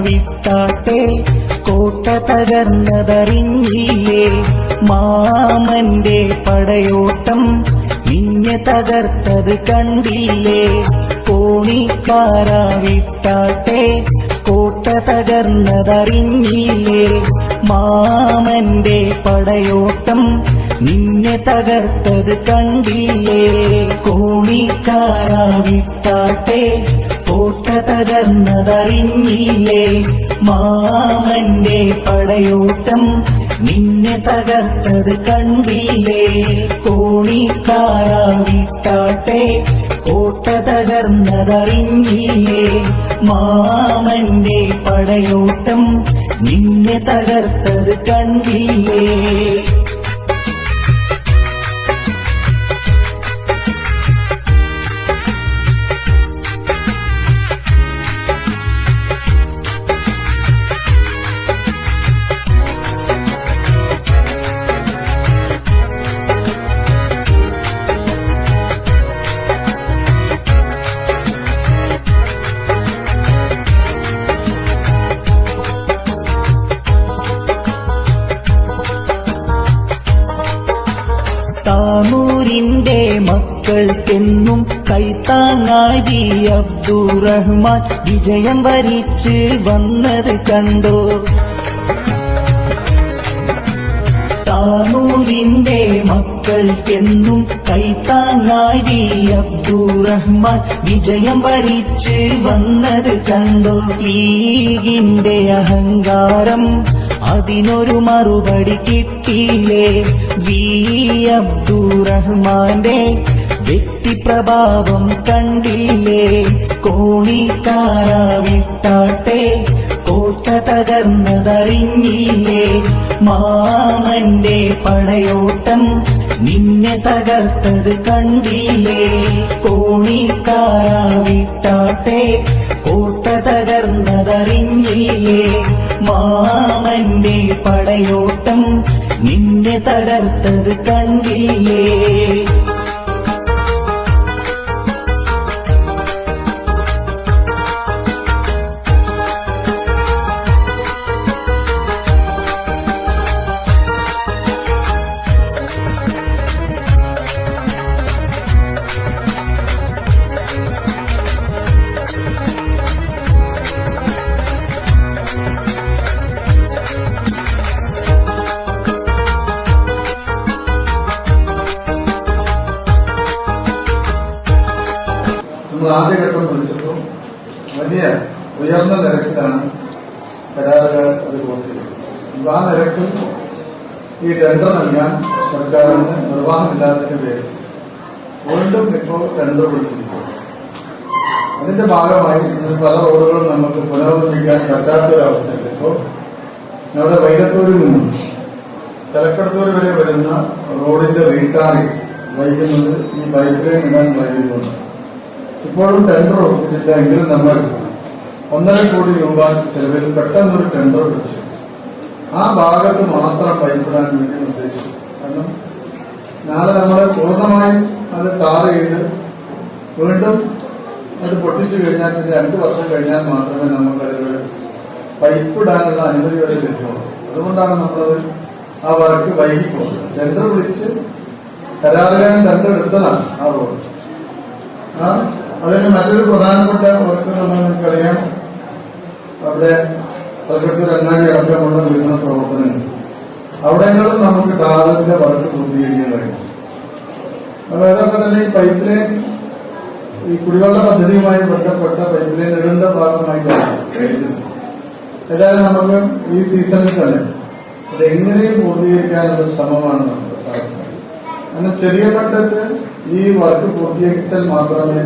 വിട്ടാട്ടെ കോട്ട തകർന്നതറിഞ്ഞില്ലേ മാമന്റെ പടയോട്ടം നിന്നെ തകർത്തത് കണ്ടില്ലേ വിട്ടാട്ടെ കോട്ട തകർന്നതറിഞ്ഞില്ലേ മാമന്റെ പടയോട്ടം നിന്നെ തകർത്തത് കണ്ടില്ലേ വിട്ടാട്ടെ കോട്ട തകർന്നതറിഞ്ഞില്ലേ മാമന്റെ പടയോട്ടം നിന്നെ തകർത്തത് കണ്ടില്ലേ വിട്ടാട്ടെ കോട്ട തകർന്നതറിഞ്ഞില്ലേ മാമന്റെ പടയോട്ടം നിന്നെ തകർത്തത് കണ്ടില്ലേ. താനൂരിന്റെ മക്കൾക്കെന്നും കൈത്താങ്ങായി അബ്ദുറഹ്മാൻ വിജയം വരിച്ച് വന്നത് കണ്ടോ. താനൂരിന്റെ മക്കൾക്കെന്നും കൈത്താങ്ങായി അബ്ദുറഹ്മാൻ വിജയം വരിച്ച് വന്നത് കണ്ടോ. ലീഗിന്റെ അഹങ്കാരം അതിനൊരു മറുപടി കിട്ടിയില്ലേ വി അബ്ദുറഹ്മാന്റെ വ്യക്തിപ്രഭാവം കണ്ടില്ലേ വിട്ടാട്ടെ കോട്ട തകർന്നതറിഞ്ഞില്ലേ മാമന്റെ പടയോട്ടം നിന്നെ തകർത്തത് കണ്ടില്ലേ വിട്ടാട്ടെ കോട്ട തകർന്നതറിഞ്ഞില്ലേ മാമന്റെ പടയോട്ടം നിന്നെ തകർത്തത് കണ്ടില്ലേ. നമ്മൾ ആദ്യഘട്ടം വിളിച്ചപ്പോൾ വലിയ ഉയർന്ന നിരക്കിലാണ് കരാറുകാർ അത് പൂർത്തീകരിക്കുന്നത്. ആ നിരക്കിൽ ഈ ടെൻഡർ നൽകാൻ സർക്കാരിന് നിർവാഹമില്ലാത്തതിന്റെ പേരിൽ വീണ്ടും ഇപ്പോൾ ടെൻഡർ വിളിച്ചിരിക്കുന്നു. അതിന്റെ ഭാഗമായി പല റോഡുകളും നമുക്ക് പുനർനിർമ്മിക്കാൻ പറ്റാത്തൊരവസ്ഥയിൽ ഇപ്പോൾ നമ്മുടെ വൈകത്തൂരിൽ നിന്നും തലക്കടത്തൂർ വരെ വരുന്ന റോഡിന്റെ റീടാറിംഗ് വൈകുന്നത് ഈ പൈപ്പ് ലൈൻ ഇടാൻ വൈകുന്നുണ്ട്. ഇപ്പോഴും ടെൻഡർ ഒപ്പിച്ചില്ല എങ്കിലും നമ്മൾ 1.5 കോടി രൂപ ചെലവിൽ പെട്ടെന്നൊരു ടെൻഡർ വിളിച്ചു ആ ഭാഗത്ത് മാത്രം പൈപ്പിടാൻ വേണ്ടി നിർദ്ദേശിച്ചു. കാരണം നാളെ നമ്മൾ പൂർണ്ണമായും അത് ടാർ ചെയ്ത് വീണ്ടും അത് പൊട്ടിച്ചു കഴിഞ്ഞാൽ പിന്നെ 2 വർഷം കഴിഞ്ഞാൽ മാത്രമേ നമുക്കതിൽ പൈപ്പ് ഇടാനുള്ള അനുമതി വരെ ലഭ്യമുള്ളൂ. അതുകൊണ്ടാണ് നമ്മളത് ആ വർക്ക് വൈകിപ്പോകുന്നത്. ടെൻഡർ വിളിച്ച് കരാറുകാരൻ ടെൻഡർ എടുത്തതാണ് ആ റോഡ്. അതിന് മറ്റൊരു പ്രധാനപ്പെട്ട വർക്ക് നമുക്കറിയാം, അവിടെ തലക്കെട്ടൂർ അങ്ങാടി അടക്കമുള്ള വികസന പ്രവർത്തനങ്ങൾ അവിടെങ്ങളും നമുക്ക് ടാറിന്റെ വർക്ക് പൂർത്തീകരിക്കാൻ കഴിയും. അപ്പൊ ഇതൊക്കെ തന്നെ ഈ പൈപ്പ് ലൈൻ ഈ കുടിവെള്ള പദ്ധതിയുമായി ബന്ധപ്പെട്ട പൈപ്പ് ലൈൻ ഇടേണ്ട ഭാഗമായിട്ടാണ് കഴിയുന്നത്. ഏതായാലും നമുക്ക് ഈ സീസണിൽ തന്നെ അത് എങ്ങനെയും പൂർത്തീകരിക്കാനുള്ള ശ്രമമാണ് നമുക്ക് സാധിക്കുന്നത്. അങ്ങനെ ചെറിയ മട്ടത്ത് ഈ വർക്ക് പൂർത്തീകരിച്ചാൽ മാത്രമേ